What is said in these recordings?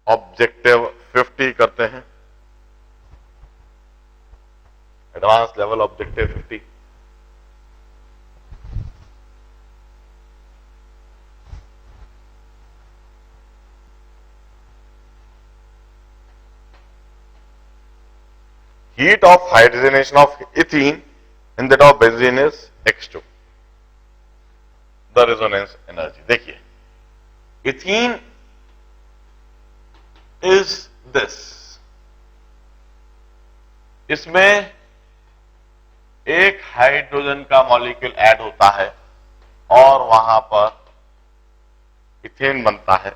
Objective 50 करते हैं, advance level objective 50। Heat of hydrogenation of ethene in that of benzene is x2, the resonance energy। देखिए, ethene is this, इसमें एक hydrogen का molecule add होता है और वहां पर इथेन बनता है,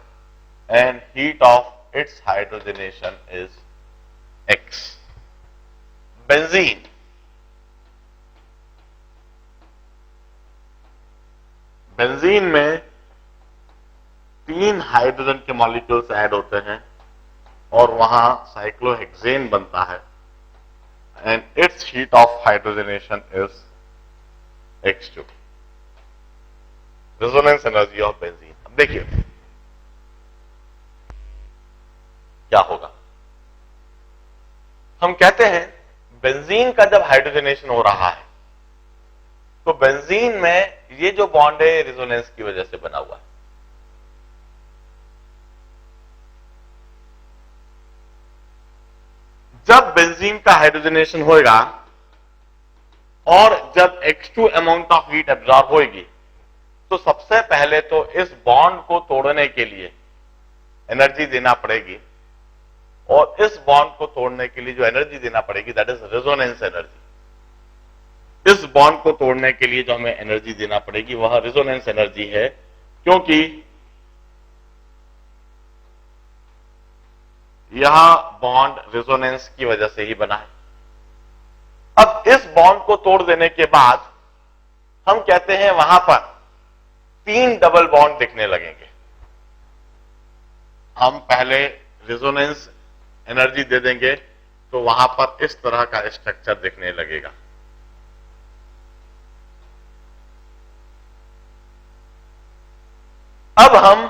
and heat of its hydrogenation is x। Benzene, benzene में 3 हाइड्रोजन के मॉलिक्यूल्स ऐड होते हैं और वहां साइक्लोहेक्सेन बनता है, and its heat of hydrogenation is x2, resonance energy of benzene। अब देखिए क्या होगा। हम कहते हैं बेंजीन का जब हाइड्रोजनेशन हो रहा है तो बेंजीन में ये जो बॉन्ड है रेजोनेंस की वजह से बना हुआ है। जब बेंजीन का हाइड्रोजनेशन होएगा और जब x2 amount of heat absorb होगी तो सबसे पहले तो इस बॉन्ड को तोड़ने के लिए एनर्जी देना पड़ेगी, और इस बॉन्ड को तोड़ने के लिए जो एनर्जी देना पड़ेगी दैट इज रेजोनेंस एनर्जी। इस बॉन्ड को तोड़ने के लिए जो हमें एनर्जी देना पड़ेगी वह रेजोनेंस एनर्जी है, क्योंकि यह बॉन्ड रेजोनेंस की वजह से ही बना है। अब इस बॉन्ड को तोड़ देने के बाद हम कहते हैं वहां पर 3 डबल बॉन्ड दिखने लगेंगे। हम पहले रेजोनेंस एनर्जी दे देंगे तो वहां पर इस तरह का स्ट्रक्चर दिखने लगेगा। अब हम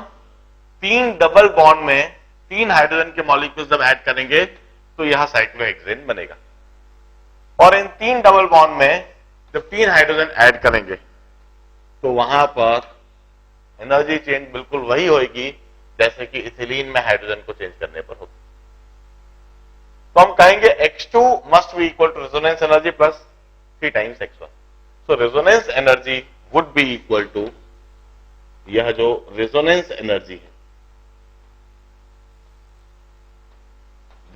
3 डबल बॉन्ड में 3 हाइड्रोजन के मॉलिक्यूल्स जब ऐड करेंगे तो यह साइक्लोहेक्सेन बनेगा, और इन 3 डबल बॉन्ड में जब 3 हाइड्रोजन ऐड करेंगे तो वहां पर एनर्जी चेंज बिल्कुल वही होगी जैसे कि इथिलीन में हाइड्रोजन को चेंज करने पर होगी। तो हम कहेंगे x2 must be equal to resonance energy plus 3 times x1। So resonance energy would be equal to, यह जो रेजोनेंस एनर्जी है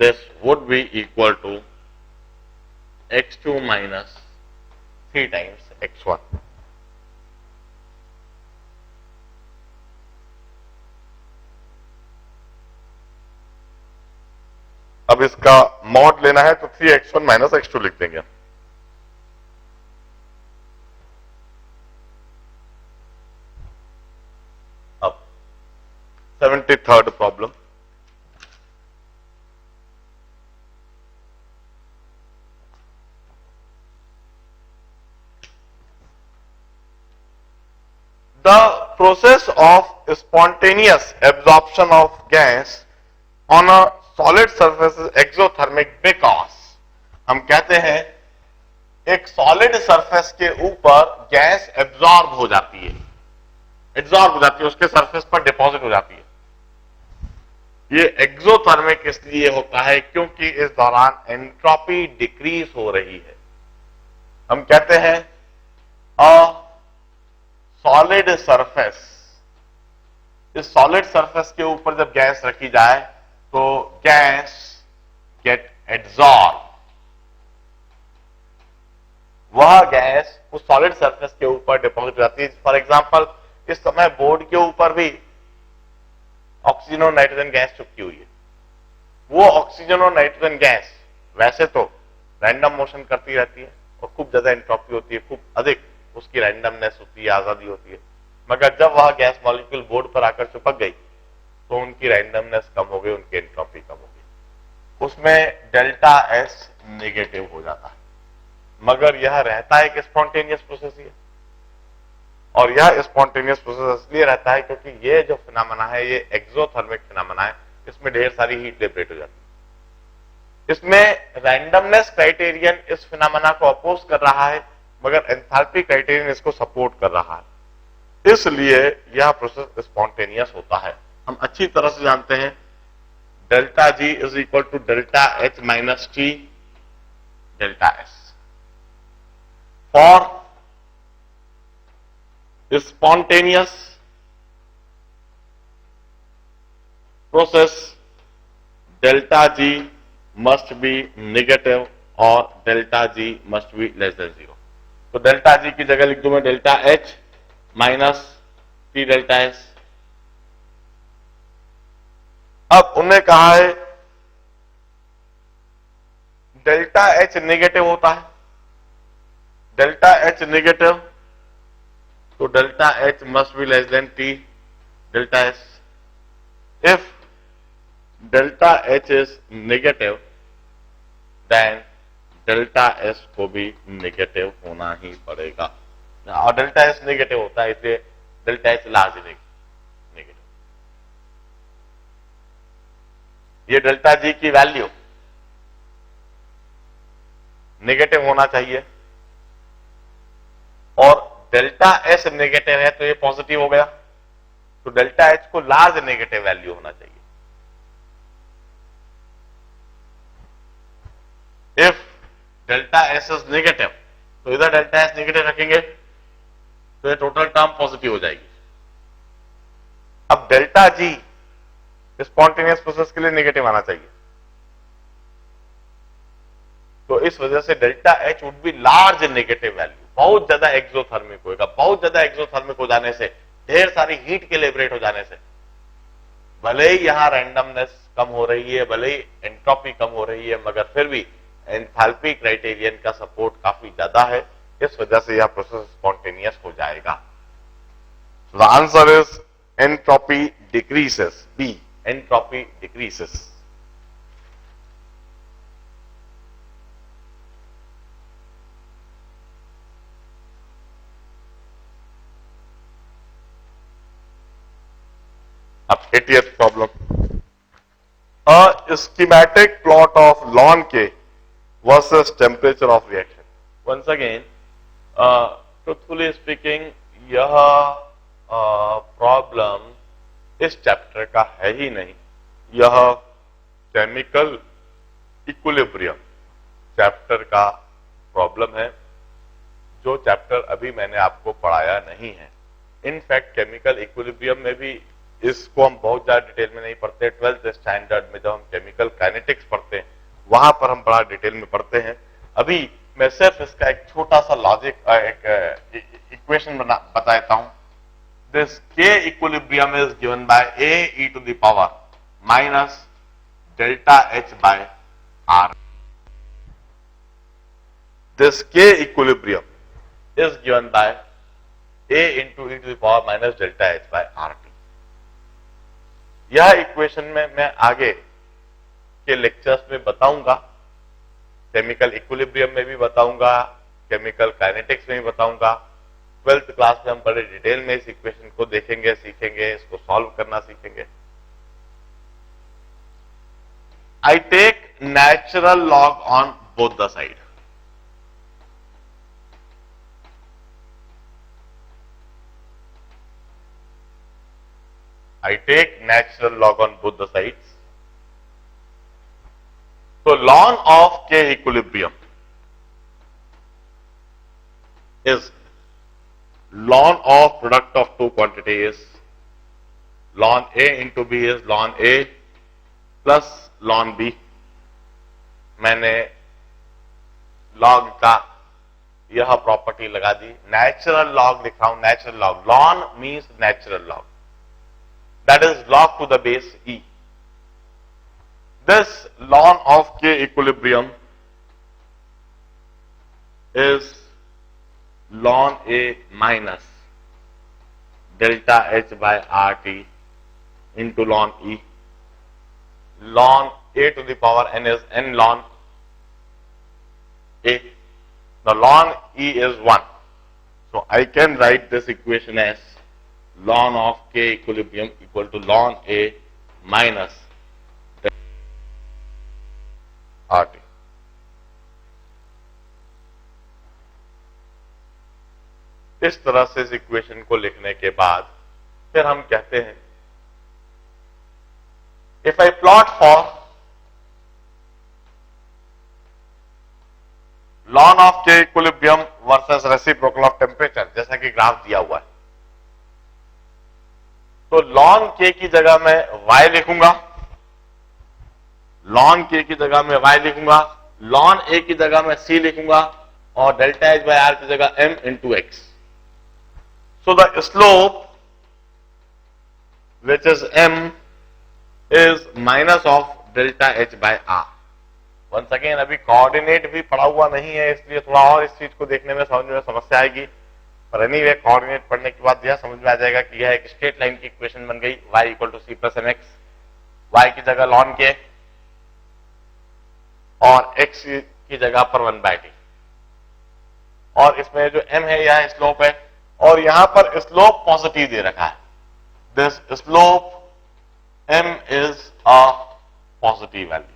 this would be equal to x2 minus 3 times x1। अब इसका मॉड लेना है तो 3x1 माइनस x2 लिख देंगे। अब 73rd problem, the process of spontaneous absorption of gas on a solid surface is exothermic because, हम कहते हैं एक सॉलिड सरफेस के ऊपर गैस एब्जॉर्ब हो जाती है, उसके सरफेस पर डिपॉजिट हो जाती है। ये एक्सोथर्मिक इसलिए होता है क्योंकि इस दौरान एंट्रोपी डिक्रीज हो रही है। हम कहते हैं सॉलिड सरफेस, इस सॉलिड सरफेस के ऊपर जब गैस रखी जाए तो गैस गेट एब्जॉर्ब, वह गैस उस सॉलिड सरफेस के ऊपर डिपॉजिट हो जाती है। फॉर एग्जांपल इस समय बोर्ड के ऊपर भी ऑक्सीजन और नाइट्रोजन गैस चिपकी हुई है। वो ऑक्सीजन और नाइट्रोजन गैस वैसे तो रैंडम मोशन करती रहती है और खूब ज्यादा एंट्रोपी होती है, खूब अधिक उसकी रैंडमनेस होती है, आजादी होती है, मगर जब वह गैस मॉलिक्यूल बोर्ड पर आकर चिपक गई तो उनकी रैंडमनेस कम हो गई, उनकी एंट्रोपी कम हो गई, उसमें डेल्टा एस नेगेटिव हो जाता है। मगर यह रहता है एक स्पॉन्टेनियस प्रोसेस ही है, और यह स्पॉन्टेनियस प्रोसेस इसलिए रहता है क्योंकि ये जो फिनोमेना है ये एक्सोथर्मिक फिनोमेना है, इसमें ढेर सारी हीट लिबरेट हो जाती है। इसमें रैंडमनेस क्राइटेरियन इस फिनोमेना को अपोज कर रहा है, मगर एंथैल्पी क्राइटेरियन इसको सपोर्ट कर रहा है, इसलिए यह प्रोसेस स्पॉन्टेनियस होता है। हम अच्छी तरह से जानते हैं delta G is equal to delta H minus T delta S. For spontaneous process, delta G must be negative or delta G must be less than 0. तो डेल्टा G की जगह लिख दूं मैं delta H minus T delta S. अब उन्होंने कहा है डेल्टा H नेगेटिव होता है, डेल्टा H नेगेटिव, तो delta H must be less than T delta S. If delta H is negative, then delta S को भी नेगेटिव होना ही पड़ेगा, और डेल्टा S नेगेटिव होता है इसलिए डेल्टा H लार्ज नेगेटिव। ये डेल्टा G की वैल्यू नेगेटिव होना चाहिए, और डेल्टा एस नेगेटिव है तो ये पॉजिटिव हो गया, तो डेल्टा एच को लार्ज नेगेटिव वैल्यू होना चाहिए। If delta S is negative, तो इधर डेल्टा एस नेगेटिव रखेंगे तो ये टोटल टर्म पॉजिटिव हो जाएगी। अब डेल्टा जी स्पॉन्टेनियस प्रोसेस के लिए नेगेटिव आना चाहिए, तो इस वजह से delta H would be large negative value, बहुत ज्यादा एक्सोथर्मिक होगा। बहुत ज्यादा एक्सोथर्मिक हो जाने से, ढेर सारी हीट के लिबरेट हो जाने से, भले ही यहां रैंडमनेस कम हो रही है, भले ही एंट्रोपी कम हो रही है, मगर फिर भी एंथैल्पी क्राइटेरियन का सपोर्ट काफी ज्यादा है, इस वजह से यह प्रोसेस स्पॉन्टेनियस हो जाएगा। The answer is entropy decreases, B entropy decreases. अब 80th problem, a schematic plot of ln K versus temperature of reaction. Once again, truthfully speaking, यह प्रॉब्लम इस चैप्टर का है ही नहीं, यह केमिकल इक्विलिब्रियम चैप्टर का प्रॉब्लम है, जो चैप्टर अभी मैंने आपको पढ़ाया नहीं है। इनफैक्ट केमिकल इक्विलिब्रियम में भी इसको हम बहुत ज्यादा डिटेल में नहीं पढ़ते। 12th स्टैंडर्ड में जब हम केमिकल काइनेटिक्स पढ़ते हैं वहां पर हम बड़ा डिटेल में पढ़ते हैं। अभी मैं सिर्फ इसका एक छोटा सा लॉजिक, एक इक्वेशन बता देता हूं। This K equilibrium is given by A e to the power minus delta H by R. This K equilibrium is given by A into e to the power minus delta H by R. यह equation में मैं आगे के lectures में बताऊंगा, chemical equilibrium में भी बताऊंगा, केमिकल काइनेटिक्स में भी बताऊंगा। 12th क्लास में हम बड़े डिटेल में इस इक्वेशन को देखेंगे, सीखेंगे, इसको सॉल्व करना सीखेंगे। I take natural log on both the side. I take natural log on both the sides. So ln of K equilibrium is ln of product of two quantities. Ln A into B is ln A plus ln B. मैंने log का यह property लगा दी, natural log लिख रहा हूं, natural log, ln means natural log, that is log to the base e. This ln of K equilibrium is ln A minus delta H by RT into ln E. Ln A to the power n is n ln A. Now ln E is 1. So I can write this equation as ln of K equilibrium equal to ln A minus RT। इस तरह से इस equation को लिखने के बाद फिर हम कहते हैं if I plot for ln of K equilibrium versus reciprocal of temperature, जैसा कि ग्राफ दिया हुआ है, तो लॉन के की जगह मैं y लिखूंगा, लॉन के की जगह में y लिखूंगा, लॉन ए की जगह में c लिखूंगा और डेल्टा एच बाय आर की जगह m into X. So the slope which is m is minus of delta H by R. Once again अभी कोऑर्डिनेट भी पढ़ा हुआ नहीं है, इसलिए थोड़ा और इस चीज को देखने में समझने में समस्या आएगी, पर एनीवे कोऑर्डिनेट पढ़ने के बाद यह समझ में आ जाएगा कि यह एक स्ट्रेट लाइन की इक्वेशन बन गई, y equal to C plus M X, Y की जगह लॉन के और x की जगह पर 1/t, और इसमें जो m है यह स्लोप है, और यहां पर स्लोप पॉजिटिव दे रखा है, this slope m is a positive value.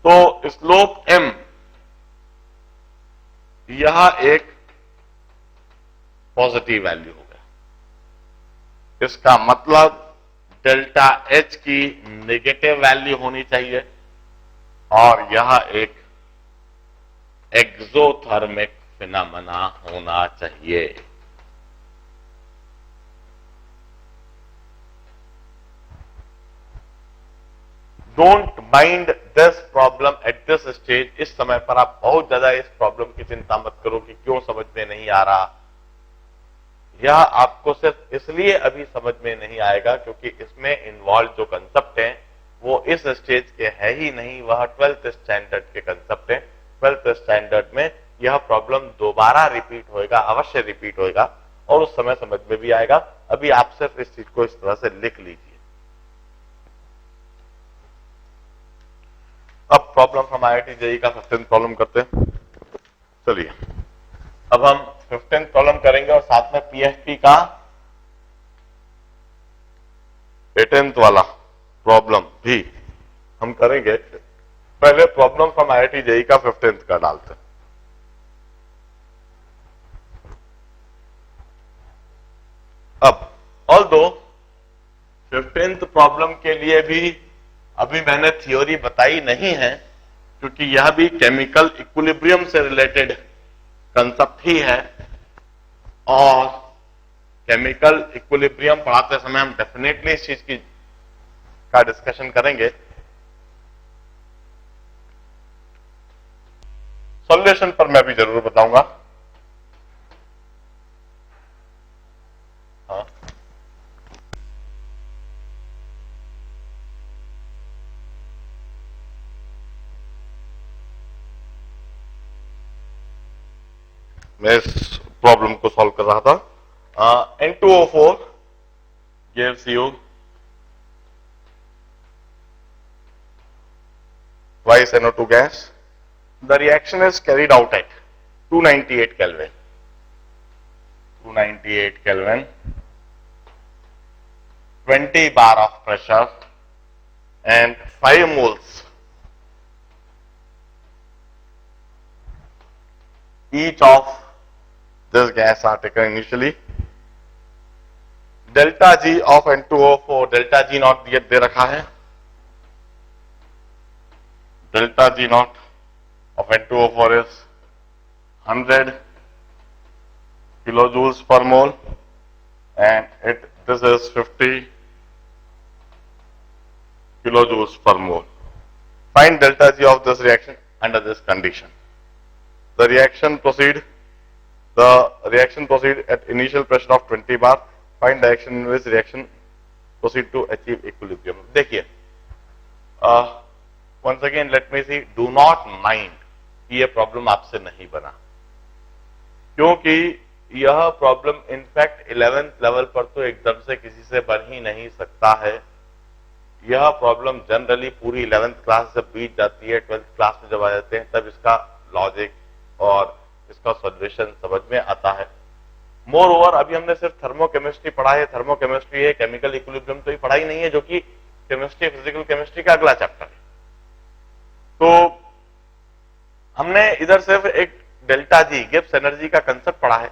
तो स्लोप m यह एक पॉजिटिव वैल्यू हो गया, इसका मतलब डेल्टा एच की नेगेटिव वैल्यू होनी चाहिए और यह एक एक्सोथर्मिक फिनोमेना होना चाहिए। Don't mind this problem at this stage. इस समय पर आप बहुत ज्यादा इस प्रॉब्लम की चिंता मत करो कि क्यों समझ में नहीं आ रहा। यह आपको सिर्फ इसलिए अभी समझ में नहीं आएगा क्योंकि इसमें इन्वॉल्व जो कंसेप्ट हैं वो इस स्टेज के है ही नहीं, वह 12th स्टैंडर्ड के कंसेप्ट हैं। 12th स्टैंडर्ड में यह प्रॉब्लम दोबारा रिपीट होएगा, अवश्य रिपीट होएगा और उस समय समझ में भी आएगा। अभी आप सिर्फ इस चीज को इस तरह से लिख लीजिए। अब प्रॉब्लम हम IIT JEE का 15th प्रॉब्लम करते हैं। चलिए अब हम 15th प्रॉब्लम करेंगे और साथ में PFP का 18th वाला प्रॉब्लम भी हम करेंगे। पहले प्रॉब्लम हम IIT JEE का 15th का डालते हैं। अब ऑल्दो 15th प्रॉब्लम के लिए भी अभी मैंने थ्योरी बताई नहीं है क्योंकि यह भी केमिकल इक्विलिब्रियम से रिलेटेड कंसेप्ट ही है और केमिकल इक्विलिब्रियम पढ़ाते समय हम डेफिनेटली इस चीज की का डिस्कशन करेंगे। सॉल्यूशन पर मैं भी जरूर बताऊंगा। हाँ, मैं इस प्रॉब्लम को सॉल्व कर रहा था। N2O4 gives you twice NO2 gas. The reaction is carried out at 298 Kelvin. 298 Kelvin, 20 bar of pressure and 5 moles each of this gas are taken initially. Delta G of N2O4, delta G naught दे रखा है। Delta G naught of N2O4 is 100 kilojoules per mole and this is 50 kilojoules per mole. Find delta G of this reaction under this condition. The reaction proceed at initial pressure of 20 bar. Find direction in which reaction proceed to achieve equilibrium. देखिए, once again let me see, do not mind कि ये problem आपसे नहीं बना क्योंकि यह problem in fact 11th level पर तो एकदम से किसी से बन ही नहीं सकता है। यह प्रॉब्लम जनरली पूरी 11th क्लास जब बीत जाती है, 12th क्लास में जब आ जाते हैं तब इसका लॉजिक और इसका सॉल्यूशन समझ में आता है। मोर ओवर अभी हमने सिर्फ थर्मोकेमिस्ट्री पढ़ा है। थर्मोकेमिस्ट्री है, केमिकल इक्विलिब्रियम तो ही पढ़ा ही नहीं है, जो कि केमिस्ट्री, फिजिकल केमिस्ट्री का अगला चैप्टर है। तो हमने इधर सिर्फ एक डेल्टा जी गिब्स एनर्जी का कंसेप्ट पढ़ा है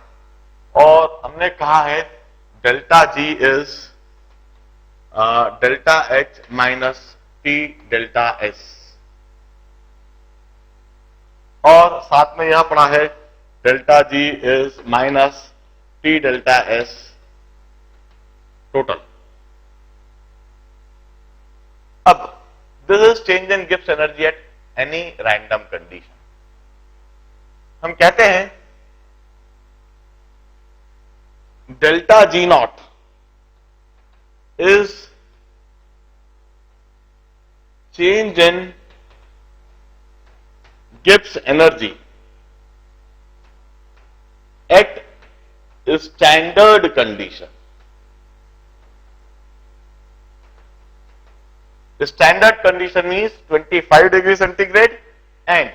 और हमने कहा है delta G is delta H minus T delta S, और साथ में यह पढ़ा है delta G is minus T delta S total. अब this is change in Gibbs energy at any random condition. हम कहते हैं delta G nought is change in Gibbs energy at standard condition. Standard condition means 25 degree centigrade and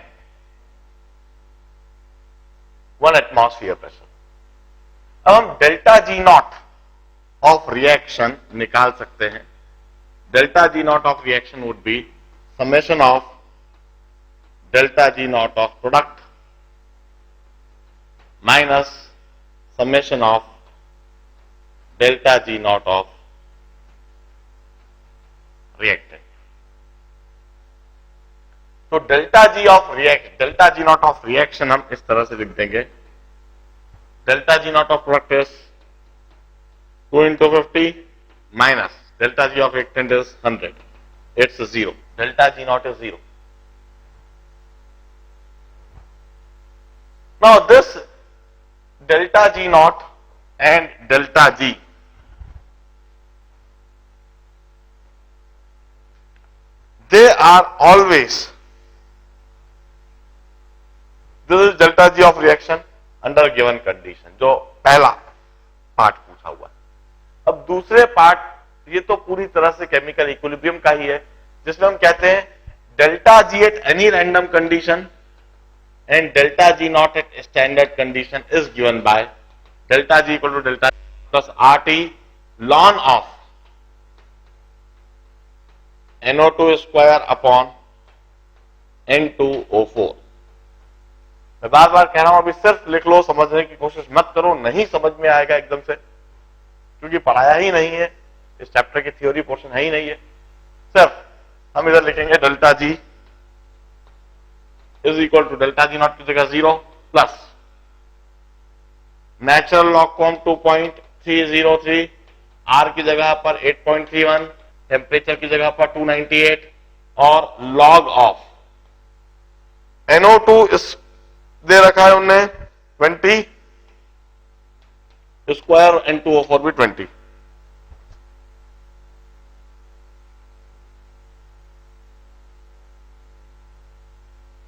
1 atmosphere pressure. अब हम delta G nought of reaction निकाल सकते हैं। Delta G nought of reaction would be summation of delta G nought of product minus summation of delta G nought of reactant. तो delta G nought of reaction हम इस तरह से लिख देंगे, delta G nought of product is 2 into 50 minus delta G of reactant is 100. It's 0. Delta G naught is 0. Now this delta G naught and delta G they are always, this is delta G of reaction under given condition, जो पहला part पूछा हुआ है। अब दूसरे part, ये तो पूरी तरह से केमिकल इक्विलिब्रियम का ही है, जिसमें हम कहते हैं delta G at any random condition and delta G naught at standard condition is given by delta G equal to delta plus R T ln of NO2 square upon N2O4। मैं बार बार कह रहा हूं, अभी सिर्फ लिख लो, समझने की कोशिश मत करो, नहीं समझ में आएगा एकदम से, क्योंकि पढ़ाया ही नहीं है, इस चैप्टर की थ्योरी पोर्शन है ही नहीं है। सिर्फ हम इधर लिखेंगे delta G is equal to delta G naught की जगह 0 प्लस नेचुरल लॉग कॉम 2.303, आर की जगह पर 8.31, टेम्परेचर की जगह पर 298 और लॉग ऑफ NO2 इस दे रखा है उनने 20 स्क्वायर, N2O4 भी 20।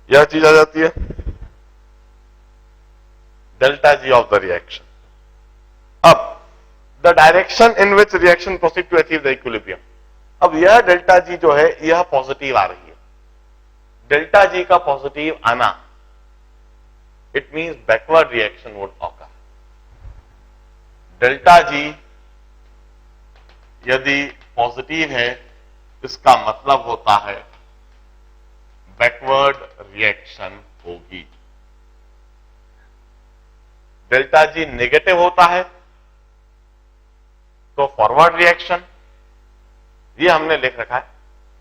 यह चीज आ जाती है delta G of the reaction. अब the direction in which reaction proceed to achieve the equilibrium. अब यह डेल्टा जी जो है यह पॉजिटिव आ रही है। डेल्टा जी का पॉजिटिव आना, it means backward reaction would occur. Delta G यदि पॉजिटिव है, इसका मतलब होता है बैकवर्ड रिएक्शन होगी। डेल्टा जी नेगेटिव होता है तो फॉरवर्ड रिएक्शन, ये हमने लिख रखा है।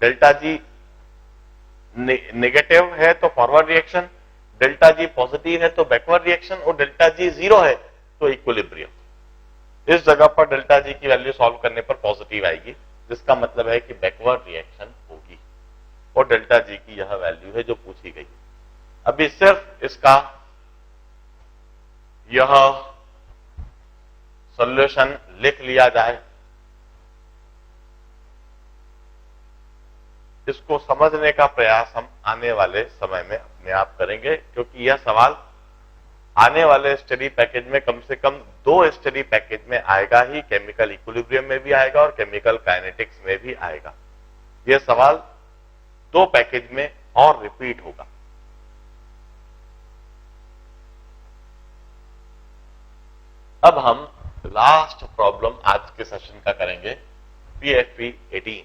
डेल्टा जी नेगेटिव है तो forward reaction, delta G positive है तो बैकवर्ड रिएक्शन, और डेल्टा जी 0 है तो इक्विलिब्रियम। इस जगह पर डेल्टा जी की वैल्यू सॉल्व करने पर पॉजिटिव आएगी, जिसका मतलब है कि बैकवर्ड रिएक्शन होगी, और डेल्टा जी की यह वैल्यू है जो पूछी गई। अभी सिर्फ इसका यह सॉल्यूशन लिख लिया जाए, इसको समझने का प्रयास हम आने वाले समय में अपने आप करेंगे, क्योंकि यह सवाल आने वाले स्टडी पैकेज में कम से कम 2 स्टडी पैकेज में आएगा ही। केमिकल इक्विलिब्रियम में भी आएगा और केमिकल काइनेटिक्स में भी आएगा। यह सवाल 2 पैकेज में और रिपीट होगा। अब हम लास्ट प्रॉब्लम आज के सेशन का करेंगे, PFP 18।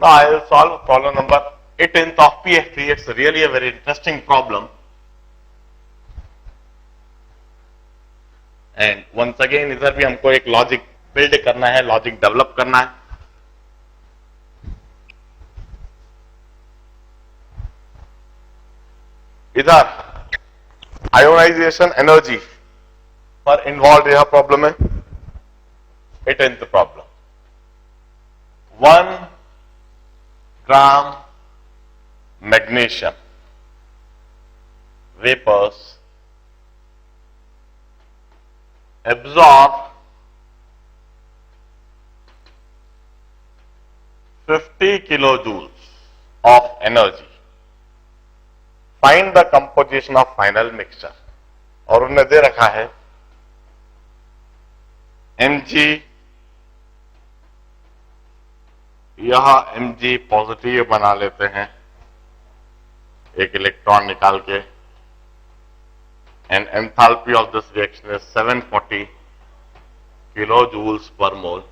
Now I will solve problem number 18th of PF3. It's really a very interesting problem. And once again इधर भी हमको एक लॉजिक बिल्ड करना है, लॉजिक डेवलप करना है. इधर आयोनाइजेशन एनर्जी पर इन्वॉल्व यह प्रॉब्लम है. 18th problem. 1 gram magnesium vapors absorb 50 kilojoules of energy. Find the composition of final mixture. और उन्हें दे रखा है Mg, यह Mg पॉजिटिव बना लेते हैं एक इलेक्ट्रॉन निकाल के. And enthalpy of this reaction is 740 kilojoules per mole.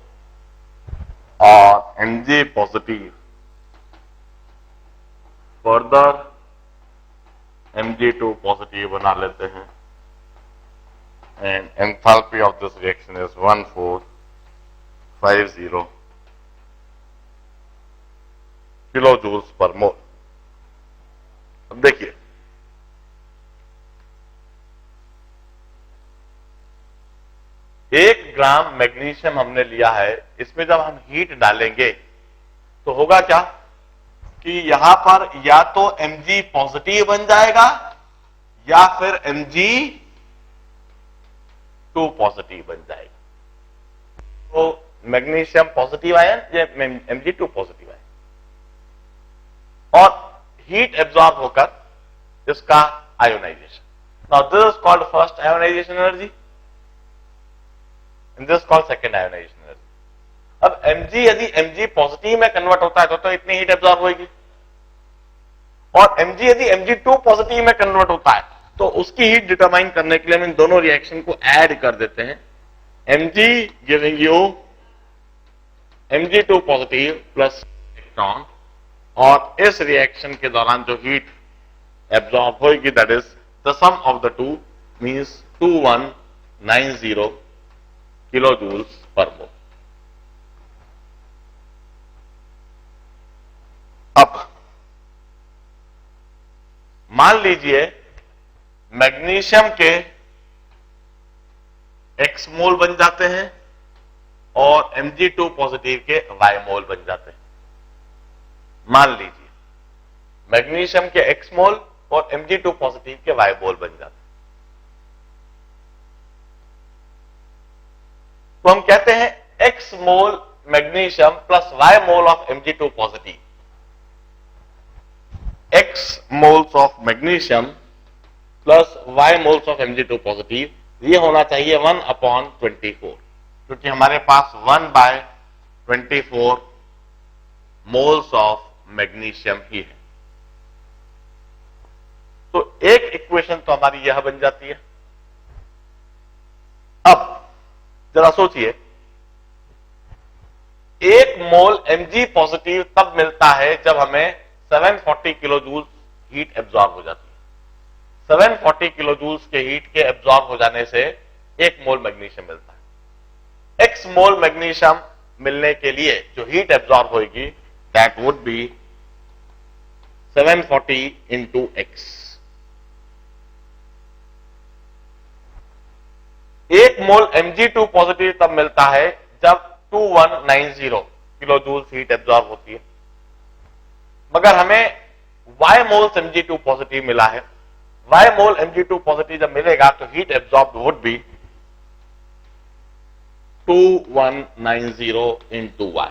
और Mg positive further Mg2 positive बना लेते हैं. And enthalpy of this reaction is 1450 kilojoules per mole. अब देखिए एक ग्राम मैग्नीशियम हमने लिया है. इसमें जब हम हीट डालेंगे तो होगा क्या कि यहां पर या तो Mg पॉजिटिव बन जाएगा या फिर Mg2 पॉजिटिव बन जाएगा. तो मैग्नीशियम पॉजिटिव आयन या Mg2 पॉजिटिव आयन और हीट एब्जॉर्ब होकर इसका ionisation. Now this is called first ionisation energy and this called second ionisation energy. अब Mg यदि Mg पॉजिटिव में कन्वर्ट होता है तो इतनी हीट एब्जॉर्ब होगी. और Mg यदि Mg2 पॉजिटिव में कन्वर्ट होता है तो उसकी हीट डिटरमाइन करने के लिए हम इन दोनों रिएक्शन को ऐड कर देते हैं. Mg giving you Mg2 positive plus electron. और इस रिएक्शन के दौरान जो हीट एब्जॉर्ब होगी that is the sum of the two means 2190 kilojoules per mole. अब मान लीजिए मैग्नीशियम के x मोल बन जाते हैं और Mg2 पॉजिटिव के y मोल बन जाते हैं. मान लीजिए मैग्नीशियम के x मोल और Mg2 पॉजिटिव के y मोल बन जाते हैं. तो हम कहते हैं x mole magnesium plus y mole of Mg2 positive. x moles of magnesium plus y moles of Mg2 positive ये होना चाहिए 1/24 क्योंकि हमारे पास 1/24 मोल्स ऑफ मैग्नीशियम ही है. तो एक इक्वेशन तो हमारी यह बन जाती है. अब जरा सोचिए 1 मोल Mg पॉजिटिव तब मिलता है जब हमें 740 किलोजूल हीट एब्जॉर्ब हो जाती है. 740 किलोजूल्स के हीट के एब्जॉर्ब हो जाने से 1 मोल मैग्नीशियम मिलता है. x मोल मैग्नीशियम मिलने के लिए जो हीट एब्जॉर्ब होगी that would be 740 into x. 1 mole Mg2 positive तब मिलता है जब 2190 किलोजूल हीट एब्जॉर्ब होती है. मगर हमें y मोल्स Mg2 पॉजिटिव मिला है. y मोल Mg2 पॉजिटिव जब मिलेगा तो heat absorb would be 2190 into y.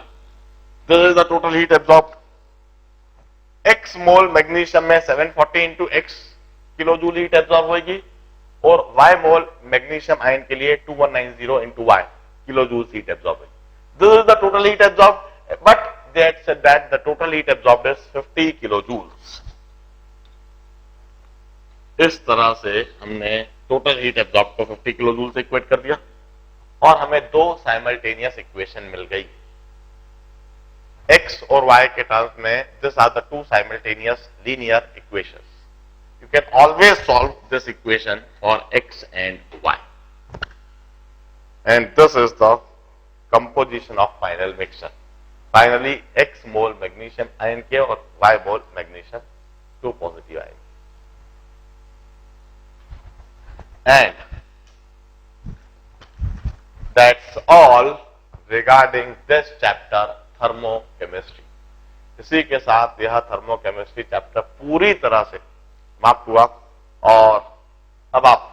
This is the total heat absorb. x mole magnesium में 740 into x kilojoule heat absorb होगी और y मोल मैग्नीशियम आयन के लिए 2190 into y kilojoule heat absorb होगी. This is the total heat absorb but that said that the total heat absorbed is 50 kilojoules. इस तरह से हमने टोटल हीट एब्जॉर्ब को 50 किलोजूल से इक्वेट कर दिया और हमें दो साइमल्टेनियस इक्वेशन मिल गई. x और y के टर्म्स में, this are the two simultaneous linear equations. You can always solve this equation for x and y. And this is the composition of final mixture. Finally, x mole magnesium ion के और y mole magnesium, two positive ion. And that's all regarding this chapter thermochemistry. इसी के साथ यह thermochemistry chapter पूरी तरह से समाप्त हुआ और अब आप